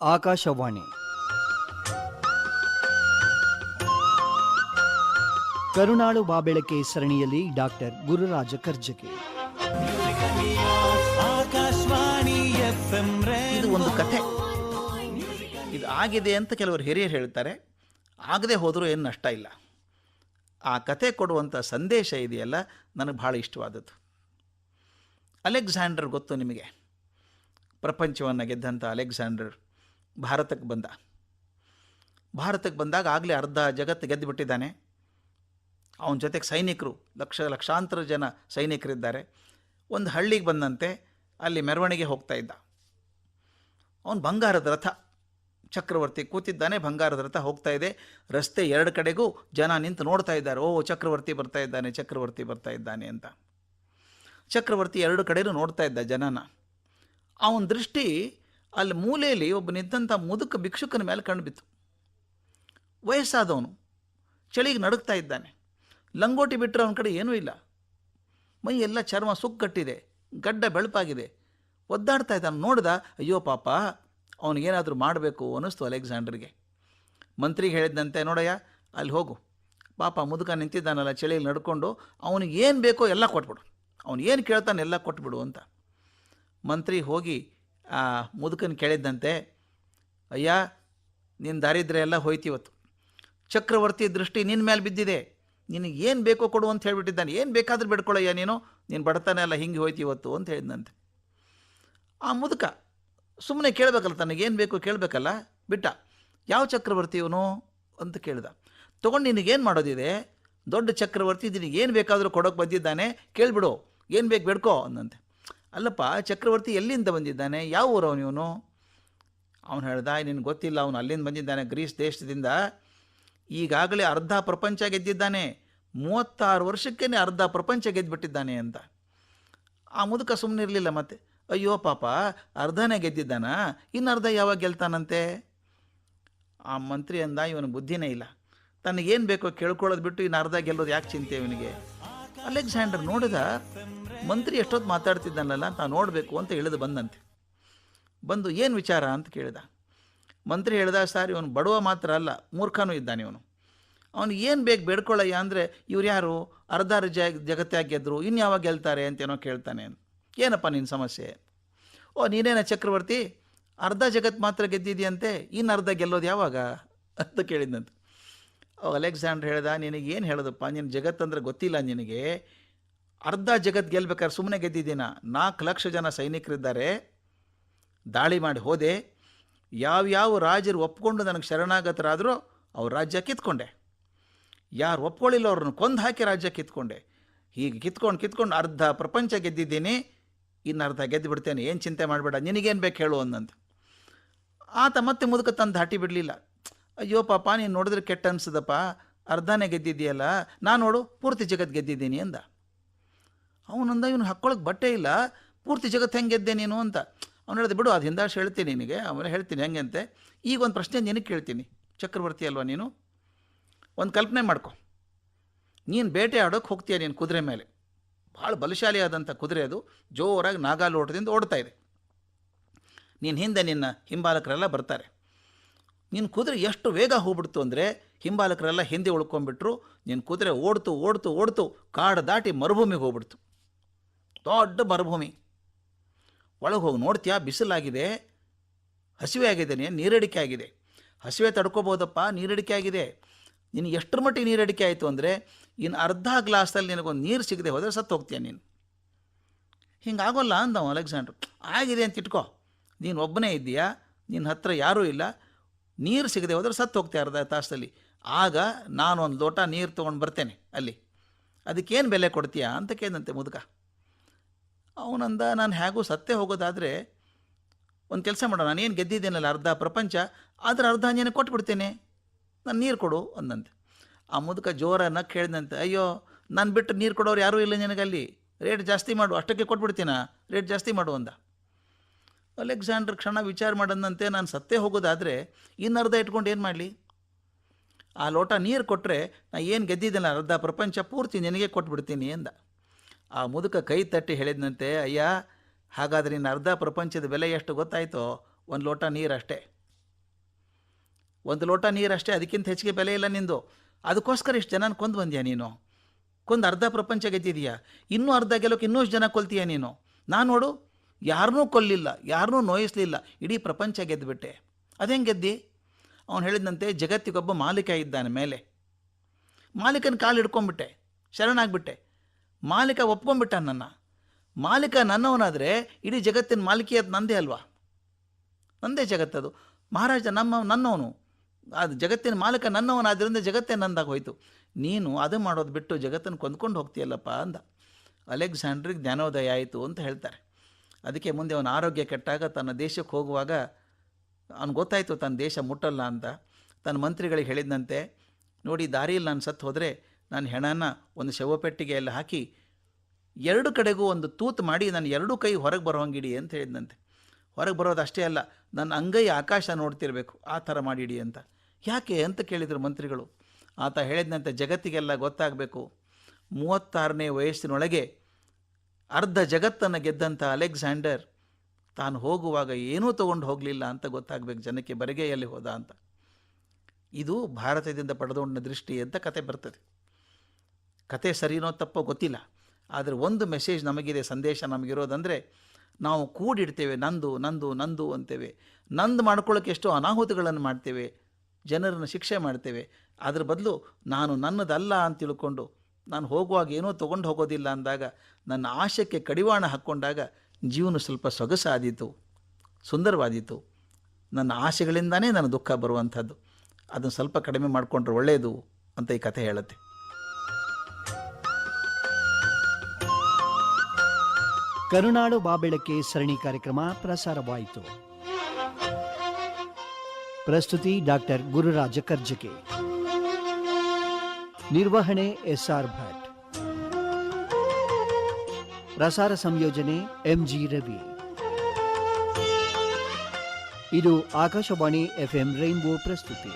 ಆಕಾಶವಾಣಿ ಕರುಣಾಳು ಬಾಬೆಳಕೆ ಸರಣಿಯಲ್ಲಿ ಡಾಕ್ಟರ್ ಗುರುರಾಜ ಕರ್ಜಗಿ. ಇದು ಒಂದು ಕಥೆ. ಇದು ಆಗಿದೆ ಅಂತ ಕೆಲವರು ಹಿರಿಯರು ಹೇಳ್ತಾರೆ. ಆಗದೆ ಹೋದರೂ ಏನು ನಷ್ಟ ಇಲ್ಲ. ಆ ಕಥೆ ಕೊಡುವಂಥ ಸಂದೇಶ ಇದೆಯಲ್ಲ, ನನಗೆ ಭಾಳ ಇಷ್ಟವಾದದ್ದು. ಅಲೆಕ್ಸಾಂಡರ್ ಗೊತ್ತು ನಿಮಗೆ? ಪ್ರಪಂಚವನ್ನು ಗೆದ್ದಂಥ ಅಲೆಕ್ಸಾಂಡರ್ ಭಾರತಕ್ಕೆ ಬಂದಾಗ ಆಗಲೇ ಅರ್ಧ ಜಗತ್ತು ಗೆದ್ದುಬಿಟ್ಟಿದ್ದಾನೆ. ಅವನ ಜೊತೆಗೆ ಸೈನಿಕರು, ಲಕ್ಷಾಂತರ ಜನ ಸೈನಿಕರಿದ್ದಾರೆ. ಒಂದು ಹಳ್ಳಿಗೆ ಬಂದಂತೆ ಅಲ್ಲಿ ಮೆರವಣಿಗೆ ಹೋಗ್ತಾ ಇದ್ದ. ಅವನು ಬಂಗಾರದ ರಥ, ಚಕ್ರವರ್ತಿ ಕೂತಿದ್ದಾನೆ, ಬಂಗಾರದ ರಥ ಹೋಗ್ತಾ ಇದೆ. ರಸ್ತೆ ಎರಡು ಕಡೆಗೂ ಜನ ನಿಂತು ನೋಡ್ತಾ ಇದ್ದಾರೆ. ಓ, ಚಕ್ರವರ್ತಿ ಬರ್ತಾ ಇದ್ದಾನೆ ಅಂತ. ಚಕ್ರವರ್ತಿ ಎರಡು ಕಡೆಯೂ ನೋಡ್ತಾ ಇದ್ದ ಜನನ. ಅವನ ದೃಷ್ಟಿ ಅಲ್ಲಿ ಮೂಲೆಯಲ್ಲಿ ಒಬ್ಬ ನಿಂತಂಥ ಮುದುಕ ಭಿಕ್ಷುಕನ ಮೇಲೆ ಕಂಡುಬಿತ್ತು. ವಯಸ್ಸಾದವನು, ಚಳಿಗೆ ನಡುಗ್ತಾ ಇದ್ದಾನೆ. ಲಂಗೋಟಿ ಬಿಟ್ಟರೆ ಅವನ ಕಡೆ ಏನೂ ಇಲ್ಲ. ಮೈ ಎಲ್ಲ ಚರ್ಮ ಸುಕ್ಕಟ್ಟಿದೆ, ಗಡ್ಡ ಬೆಳಪಾಗಿದೆ, ಒದ್ದಾಡ್ತಾ ಇದ್ದಾನೆ. ನೋಡ್ದ, ಅಯ್ಯೋ ಪಾಪ, ಅವನಿಗೇನಾದರೂ ಮಾಡಬೇಕು ಅನ್ನಿಸ್ತು ಅಲೆಕ್ಸಾಂಡರ್ಗೆ. ಮಂತ್ರಿಗೆ ಹೇಳಿದಂತೆ, ನೋಡಯ್ಯ ಅಲ್ಲಿ ಹೋಗು, ಪಾಪ ಮುದುಕ ನಿಂತಿದ್ದಾನಲ್ಲ ಚಳಿಯಲ್ಲಿ ನಡ್ಕೊಂಡು, ಅವನಿಗೆ ಏನು ಬೇಕೋ ಎಲ್ಲ ಕೊಟ್ಬಿಡು, ಅವನು ಏನು ಕೇಳ್ತಾನೆ ಎಲ್ಲ ಕೊಟ್ಬಿಡು ಅಂತ. ಮಂತ್ರಿ ಹೋಗಿ ಆ ಮುದುಕನ ಕೇಳಿದ್ದಂತೆ, ಅಯ್ಯ ನಿನ್ನ ದಾರಿದ್ರ್ಯ ಎಲ್ಲ ಹೋಯ್ತಿವತ್ತು, ಚಕ್ರವರ್ತಿ ದೃಷ್ಟಿ ನಿನ್ನ ಮೇಲೆ ಬಿದ್ದಿದೆ, ನಿನಗೆ ಏನು ಬೇಕೋ ಕೊಡು ಅಂತ ಹೇಳಿಬಿಟ್ಟಿದ್ದಾನೆ, ಏನು ಬೇಕಾದ್ರೂ ಬಿಡ್ಕೊಳ್ಳಯ್ಯ, ನೀನು ಬಡತನ ಎಲ್ಲ ಹಿಂಗೆ ಹೋಯ್ತಿವತ್ತು ಅಂತ ಹೇಳಿದಂತೆ. ಆ ಮುದುಕ ಸುಮ್ಮನೆ ಕೇಳಬೇಕಲ್ಲ, ತನಗೇನು ಬೇಕು ಕೇಳಬೇಕಲ್ಲ, ಬಿಟ್ಟ. ಯಾವ ಚಕ್ರವರ್ತಿ ಇವನು ಅಂತ ಕೇಳ್ದ. ತೊಗೊಂಡು ನಿನಗೇನು ಮಾಡೋದಿದೆ, ದೊಡ್ಡ ಚಕ್ರವರ್ತಿ, ನಿನಗೇನು ಬೇಕಾದರೂ ಕೊಡೋಕೆ ಬಂದಿದ್ದಾನೆ, ಕೇಳಿಬಿಡು, ಏನು ಬೇಕು ಬೇಡ್ಕೋ ಅಂದಂತೆ. ಅಲ್ಲಪ್ಪ, ಚಕ್ರವರ್ತಿ ಎಲ್ಲಿಂದ ಬಂದಿದ್ದಾನೆ, ಯಾವ ಊರವನು ಇವನು? ಅವನು ಹೇಳ್ದ, ನಿನಗೆ ಗೊತ್ತಿಲ್ಲ, ಅವನು ಅಲ್ಲಿಂದ ಬಂದಿದ್ದಾನೆ, ಗ್ರೀಸ್ ದೇಶದಿಂದ. ಈಗಾಗಲೇ ಅರ್ಧ ಪ್ರಪಂಚ ಗೆದ್ದಿದ್ದಾನೆ, 36 ವರ್ಷಕ್ಕೇ ಅರ್ಧ ಪ್ರಪಂಚ ಗೆದ್ದುಬಿಟ್ಟಿದ್ದಾನೆ ಅಂತ. ಆ ಮುದುಕ ಸುಮ್ಮನೆ ಇರಲಿಲ್ಲ. ಮತ್ತೆ, ಅಯ್ಯೋ ಪಾಪ, ಅರ್ಧನೇ ಗೆದ್ದಿದ್ದಾನ, ಇನ್ನು ಅರ್ಧ ಯಾವಾಗ ಗೆಲ್ತಾನಂತೆ? ಆ ಮಂತ್ರಿ ಅಂದ, ಇವನು ಬುದ್ಧಿನೇ ಇಲ್ಲ, ತನಗೇನು ಬೇಕೋ ಕೇಳ್ಕೊಳ್ಳೋದು ಬಿಟ್ಟು ಇನ್ನು ಅರ್ಧ ಗೆಲ್ಲೋದು ಯಾಕೆ ಚಿಂತೆ ಇವನಿಗೆ? ಅಲೆಕ್ಸಾಂಡರ್ ನೋಡಿದ, ಮಂತ್ರಿ ಎಷ್ಟೊತ್ತು ಮಾತಾಡ್ತಿದ್ದಾನಲ್ಲ ಅಂತ ನೋಡಬೇಕು ಅಂತ ಬಂದು ಏನು ವಿಚಾರ ಅಂತ ಕೇಳಿದ. ಮಂತ್ರಿ ಹೇಳ್ದ, ಸರ್ ಇವನು ಬಡವ ಮಾತ್ರ ಅಲ್ಲ, ಮೂರ್ಖನೂ ಇದ್ದಾನೆ ಇವನು. ಅವನಿಗೆ ಏನು ಬೇಕು ಬೇಡ್ಕೊಳ್ಳಯ್ಯ ಅಂದರೆ, ಇವ್ರು ಯಾರು ಅರ್ಧ ಜಗತ್ತಾಗಿ ಗೆದ್ದರು, ಇನ್ನು ಯಾವಾಗ ಗೆಲ್ತಾರೆ ಅಂತೇನೋ ಕೇಳ್ತಾನೆ. ಏನಪ್ಪ ನಿನ್ನ ಸಮಸ್ಯೆ? ಓ, ನೀನೇನ ಚಕ್ರವರ್ತಿ, ಅರ್ಧ ಜಗತ್ತು ಮಾತ್ರ ಗೆದ್ದಿದೆಯಂತೆ, ಇನ್ನು ಅರ್ಧ ಗೆಲ್ಲೋದು ಯಾವಾಗ ಅಂತ ಕೇಳಿದಂತೆ. ಅಲೆಕ್ಸಾಂಡರ್ ಹೇಳ್ದ, ನಿನಗೇನು ಹೇಳೋದಪ್ಪ, ನಿನ್ನ ಜಗತ್ತಂದ್ರೆ ಗೊತ್ತಿಲ್ಲ ನಿನಗೆ. ಅರ್ಧ ಜಗತ್ತು ಗೆಲ್ಬೇಕಾದ್ರೆ ಸುಮ್ಮನೆ ಗೆದ್ದಿದ್ದೀನ. 4 ಲಕ್ಷ ಜನ ಸೈನಿಕರಿದ್ದಾರೆ, ದಾಳಿ ಮಾಡಿ ಹೋದೆ. ಯಾವ್ಯಾವ ರಾಜರು ಒಪ್ಕೊಂಡು ನನಗೆ ಶರಣಾಗತರಾದರೂ ಅವ್ರ ರಾಜ್ಯ ಕಿತ್ಕೊಂಡೆ, ಯಾರು ಒಪ್ಕೊಳ್ಳಿಲ್ಲ ಅವ್ರನ್ನ ಕೊಂದು ಹಾಕಿ ರಾಜ್ಯ ಕಿತ್ಕೊಂಡೆ. ಹೀಗೆ ಕಿತ್ಕೊಂಡು ಅರ್ಧ ಪ್ರಪಂಚ ಗೆದ್ದಿದ್ದೀನಿ, ಇನ್ನು ಅರ್ಧ ಗೆದ್ದು ಬಿಡ್ತೇನೆ, ಏನು ಚಿಂತೆ ಮಾಡಬೇಡ, ನಿನಗೇನು ಬೇಕು ಹೇಳು ಅಂದಂತೆ. ಆತ ಮತ್ತೆ ಮುದುಕ ತಂದು ದಾಟಿ ಬಿಡಲಿಲ್ಲ. ಅಯ್ಯೋ ಪಾಪ, ನೀನು ನೋಡಿದ್ರೆ ಕೆಟ್ಟ ಅನ್ಸದಪ್ಪ, ಅರ್ಧನೇ ಗೆದ್ದಿದ್ದೀಯಲ್ಲ, ನಾನು ನೋಡು ಪೂರ್ತಿ ಜಗತ್ತು ಗೆದ್ದಿದ್ದೀನಿ ಅಂದ. ಅವನಂದ, ಇವನು ಹಾಕ್ಕೊಳಕ್ಕೆ ಬಟ್ಟೆ ಇಲ್ಲ, ಪೂರ್ತಿ ಜಗತ್ತು ಹೆಂಗೆ ಗೆದ್ದೆ ನೀನು ಅಂತ. ಅವ್ನು ಹೇಳಿದೆ, ಬಿಡು, ಅದು ಹಿಂದಾಶ್ ಹೇಳ್ತೀನಿ ನಿನಗೆ, ಆಮೇಲೆ ಹೇಳ್ತೀನಿ ಹೆಂಗೆ ಅಂತೆ. ಈಗ ಒಂದು ಪ್ರಶ್ನೆ ನಿನಗೆ ಕೇಳ್ತೀನಿ, ಚಕ್ರವರ್ತಿ ಅಲ್ವಾ ನೀನು? ಒಂದು ಕಲ್ಪನೆ ಮಾಡ್ಕೊ, ನೀನು ಬೇಟೆ ಆಡೋಕ್ಕೆ ಹೋಗ್ತೀಯ, ನೀನು ಕುದುರೆ ಮೇಲೆ, ಭಾಳ ಬಲಶಾಲಿಯಾದಂಥ ಕುದುರೆ ಅದು, ಜೋರಾಗಿ ನಾಗಾಲೋಟದಿಂದ ಓಡ್ತಾ ಇದೆ. ನೀನು ಹಿಂದೆ ನಿನ್ನ ಹಿಂಬಾಲಕರೆಲ್ಲ ಬರ್ತಾರೆ. ನಿನ್ನ ಕುದುರೆ ಎಷ್ಟು ವೇಗ ಹೋಗ್ಬಿಡ್ತು ಅಂದರೆ, ಹಿಂಬಾಲಕರೆಲ್ಲ ಹಿಂದೆ ಉಳ್ಕೊಂಡ್ಬಿಟ್ರು. ನಿನ್ನ ಕುದುರೆ ಓಡ್ತು ಕಾಡು ದಾಟಿ ಮರುಭೂಮಿಗೆ ಹೋಗ್ಬಿಡ್ತು. ದೊಡ್ಡ ಮರುಭೂಮಿ ಒಳಗೆ ಹೋಗಿ ನೋಡ್ತೀಯಾ, ಬಿಸಿಲಾಗಿದೆ, ಹಸಿವೆ ಆಗಿದೆ, ನೀರಡಿಕೆ ಆಗಿದೆ. ಹಸಿವೆ ತಡ್ಕೋಬೋದಪ್ಪ, ನೀರಡಿಕೆ ಆಗಿದೆ. ನಿನಗೆ ಎಷ್ಟರ ಮಟ್ಟಿಗೆ ನೀರಡಿಕೆ ಆಯಿತು ಅಂದರೆ, ಇನ್ನು ಅರ್ಧ ಗ್ಲಾಸಲ್ಲಿ ನಿನಗೊಂದು ನೀರು ಸಿಗದೆ ಹೋದರೆ ಸತ್ತು ಹೋಗ್ತೀಯ ನೀನು. ಹಿಂಗಾಗೋಲ್ಲ ಅಂದವ ಅಲೆಕ್ಸಾಂಡ್ರು. ಆಗಿದೆ ಅಂತ ಇಟ್ಕೋ, ನೀನು ಒಬ್ಬನೇ ಇದ್ದೀಯಾ, ನಿನ್ನ ಹತ್ರ ಯಾರೂ ಇಲ್ಲ, ನೀರು ಸಿಗದೆ ಹೋದರೆ ಸತ್ತು ಹೋಗ್ತೀಯ ಅರ್ಧ ತಾಸಲ್ಲಿ. ಆಗ ನಾನು ಒಂದು ಲೋಟ ನೀರು ತೊಗೊಂಡು ಬರ್ತೇನೆ ಅಲ್ಲಿ, ಅದಕ್ಕೇನು ಬೆಲೆ ಕೊಡ್ತೀಯಾ ಅಂತ ಕೇಳಿದಂತೆ ಮುದುಕ. ಅವನಂದ, ನಾನು ಹೇಗೂ ಸತ್ತೇ ಹೋಗೋದಾದರೆ ಒಂದು ಕೆಲಸ ಮಾಡೋಣ, ನಾನೇನು ಗೆದ್ದಿದ್ದೇನಲ್ಲ ಅರ್ಧ ಪ್ರಪಂಚ, ಅದರ ಅರ್ಧ ನೀನು ಕೊಟ್ಬಿಡ್ತೇನೆ, ನಾನು ನೀರು ಕೊಡು ಅಂದಂತೆ. ಆ ಮುದುಕ ಜೋರ ನಕ್ಕೆ ಹೇಳಿದಂತೆ, ಅಯ್ಯೋ, ನಾನು ಬಿಟ್ಟು ನೀರು ಕೊಡೋರು ಯಾರೂ ಇಲ್ಲ ನಿನಗಲ್ಲಿ, ರೇಟ್ ಜಾಸ್ತಿ ಮಾಡು, ಅಷ್ಟಕ್ಕೆ ಕೊಟ್ಬಿಡ್ತೀನ, ರೇಟ್ ಜಾಸ್ತಿ ಮಾಡು ಅಂದ. ಅಲೆಕ್ಸಾಂಡರ್ ಕ್ಷಣ ವಿಚಾರ ಮಾಡಂದಂತೆ, ನಾನು ಸತ್ತೇ ಹೋಗೋದಾದರೆ ಇನ್ನು ಅರ್ಧ ಇಟ್ಕೊಂಡು ಏನು ಮಾಡಲಿ? ಆ ಲೋಟ ನೀರು ಕೊಟ್ಟರೆ ನಾನು ಏನು ಗೆದ್ದಿದ್ದೇನೆ ಅರ್ಧ ಪ್ರಪಂಚ ಪೂರ್ತಿ ನಿನಗೆ ಕೊಟ್ಬಿಡ್ತೀನಿ ಅಂದ. ಆ ಮುದುಕ ಕೈ ತಟ್ಟಿ ಹೇಳಿದಂತೆ, ಅಯ್ಯ, ಹಾಗಾದರೆ ಇನ್ನು ಅರ್ಧ ಪ್ರಪಂಚದ ಬೆಲೆ ಎಷ್ಟು ಗೊತ್ತಾಯಿತೋ? ಒಂದು ಲೋಟ ನೀರು ಅಷ್ಟೇ. ಒಂದು ಲೋಟ ನೀರಷ್ಟೇ, ಅದಕ್ಕಿಂತ ಹೆಚ್ಚಿಗೆ ಬೆಲೆ ಇಲ್ಲ ನಿಂದು. ಅದಕ್ಕೋಸ್ಕರ ಇಷ್ಟು ಜನನ ಕೊಂದು ಬಂದ್ಯಾ ನೀನು? ಕೊಂದು ಅರ್ಧ ಪ್ರಪಂಚ ಗೆದ್ದಿದೀಯಾ. ಇನ್ನೂ ಅರ್ಧ ಗೆಲ್ಲೋಕೆ ಇನ್ನೂಷ್ಟು ಜನ ಕೊಲ್ತೀಯ ನೀನು. ನಾನು ನೋಡು, ಯಾರನ್ನೂ ಕೊಲ್ಲಿಲ್ಲ, ಯಾರನ್ನೂ ನೋಯಿಸಲಿಲ್ಲ, ಇಡೀ ಪ್ರಪಂಚ ಗೆದ್ದುಬಿಟ್ಟೆ. ಅದೇಂಗೆ ಗೆದ್ದಿ? ಅವನು ಹೇಳಿದಂತೆ, ಜಗತ್ತಿಗೊಬ್ಬ ಮಾಲೀಕ ಇದ್ದಾನೆ ಮೇಲೆ. ಮಾಲೀಕನ ಕಾಲು ಹಿಡ್ಕೊಂಡ್ಬಿಟ್ಟೆ, ಶರಣಾಗ್ಬಿಟ್ಟೆ. ಮಾಲೀಕ ಒಪ್ಕೊಂಡ್ಬಿಟ್ಟ ನನ್ನ. ಮಾಲೀಕ ನನ್ನವನಾದರೆ ಇಡೀ ಜಗತ್ತಿನ ಮಾಲಿಕಿಯತ್ ನಂದೇ ಅಲ್ವಾ? ನಂದೇ ಜಗತ್ತದು. ಮಹಾರಾಜ ನನ್ನವನು, ಅದು ಜಗತ್ತಿನ ಮಾಲೀಕ ನನ್ನವನಾದ್ದರಿಂದ ಜಗತ್ತೇ ನಂದಾಗಿ ಹೋಯಿತು. ನೀನು ಅದು ಮಾಡೋದು ಬಿಟ್ಟು ಜಗತ್ತನ್ನು ಕೊಂದ್ಕೊಂಡು ಹೋಗ್ತೀಯಲ್ಲಪ್ಪ ಅಂದ. ಅಲೆಕ್ಸಾಂಡ್ರಿಗೆ ಜ್ಞಾನೋದಯ ಆಯಿತು ಅಂತ ಹೇಳ್ತಾರೆ. ಅದಕ್ಕೆ ಮುಂದೆ ಅವನ ಆರೋಗ್ಯ ಕೆಟ್ಟಾಗ ತನ್ನ ದೇಶಕ್ಕೆ ಹೋಗುವಾಗ ಅವ್ನು ಗೊತ್ತಾಯಿತು ತನ್ನ ದೇಶ ಮುಟ್ಟಲ್ಲ ಅಂತ. ತನ್ನ ಮಂತ್ರಿಗಳಿಗೆ ಹೇಳಿದಂತೆ, ನೋಡಿ, ದಾರಿಯಲ್ಲಿ ನಾನು ಸತ್ತು ಹೋದರೆ ನಾನು ಹೆಣನ ಒಂದು ಶವಪೆಟ್ಟಿಗೆಯಲ್ಲಿ ಹಾಕಿ 2 ಕಡೆಗೂ ಒಂದು ತೂತು ಮಾಡಿ ನಾನು 2 ಕೈ ಹೊರಗೆ ಬರೋಂಗಿಡಿ ಅಂತ ಹೇಳಿದಂತೆ. ಹೊರಗೆ ಬರೋದು ಅಷ್ಟೇ ಅಲ್ಲ, ನನ್ನ ಅಂಗೈ ಆಕಾಶ ನೋಡ್ತಿರ್ಬೇಕು, ಆ ಥರ ಮಾಡಿಡಿ ಅಂತ. ಯಾಕೆ ಅಂತ ಕೇಳಿದರು ಮಂತ್ರಿಗಳು. ಆತ ಹೇಳಿದಂತೆ, ಜಗತ್ತಿಗೆಲ್ಲ ಗೊತ್ತಾಗಬೇಕು, 36ನೇ ವಯಸ್ಸಿನೊಳಗೆ ಅರ್ಧ ಜಗತ್ತನ್ನು ಗೆದ್ದಂಥ ಅಲೆಕ್ಸಾಂಡರ್ ತಾನು ಹೋಗುವಾಗ ಏನೂ ತೊಗೊಂಡು ಹೋಗಲಿಲ್ಲ ಅಂತ ಗೊತ್ತಾಗಬೇಕು ಜನಕ್ಕೆ, ಬರಿಗೈಯಲ್ಲಿ ಹೋದ ಅಂತ. ಇದು ಭಾರತದಿಂದ ಪಡೆದುಕೊಂಡ ದೃಷ್ಟಿ ಅಂತ ಕತೆ ಬರ್ತದೆ. ಕತೆ ಸರಿನೋ ತಪ್ಪೋ ಗೊತ್ತಿಲ್ಲ, ಆದರೆ ಒಂದು ಮೆಸೇಜ್ ನಮಗಿದೆ, ಸಂದೇಶ ನಮಗಿರೋದಂದರೆ, ನಾವು ಕೂಡಿಡ್ತೇವೆ, ನಂದು ನಂದು ನಂದು ಅಂತೇವೆ. ನಂದು ಮಾಡ್ಕೊಳ್ಳೋಕೆ ಎಷ್ಟೋ ಅನಾಹುತಗಳನ್ನು ಮಾಡ್ತೇವೆ, ಜನರನ್ನು ಶಿಕ್ಷೆ ಮಾಡ್ತೇವೆ. ಅದ್ರ ಬದಲು ನಾನು ನನ್ನದಲ್ಲ ಅಂತ ತಿಳ್ಕೊಂಡು ನಾನು ಹೋಗುವಾಗ ಏನೋ ತೊಗೊಂಡು ಹೋಗೋದಿಲ್ಲ ಅಂದಾಗ, ನನ್ನ ಆಶಯಕ್ಕೆ ಕಡಿವಾಣ ಹಾಕ್ಕೊಂಡಾಗ ಜೀವನ ಸ್ವಲ್ಪ ಸೊಗಸಾದೀತು, ಸುಂದರವಾದೀತು. ನನ್ನ ಆಸೆಗಳಿಂದಾನೇ ನನ್ನ ದುಃಖ ಬರುವಂಥದ್ದು. ಅದನ್ನು ಸ್ವಲ್ಪ ಕಡಿಮೆ ಮಾಡಿಕೊಂಡ್ರೆ ಒಳ್ಳೆಯದು ಅಂತ ಈ ಕಥೆ ಹೇಳುತ್ತೆ. ಕರುನಾಡು ಬಾಬೆಳಕೆ ಸರಣಿ ಕಾರ್ಯಕ್ರಮ ಪ್ರಸಾರವಾಯಿತು. ಪ್ರಸ್ತುತಿ ಡಾಕ್ಟರ್ ಗುರುರಾಜ ಕರ್ಜಗೆ. ನಿರ್ವಹಣೆ SR ಭಟ್. ಪ್ರಸಾರ ಸಂಯೋಜನೆ MG ರವಿ. ಇದು ಆಕಾಶವಾಣಿ FM ರೈನ್ಬೋ ಪ್ರಸ್ತುತಿ.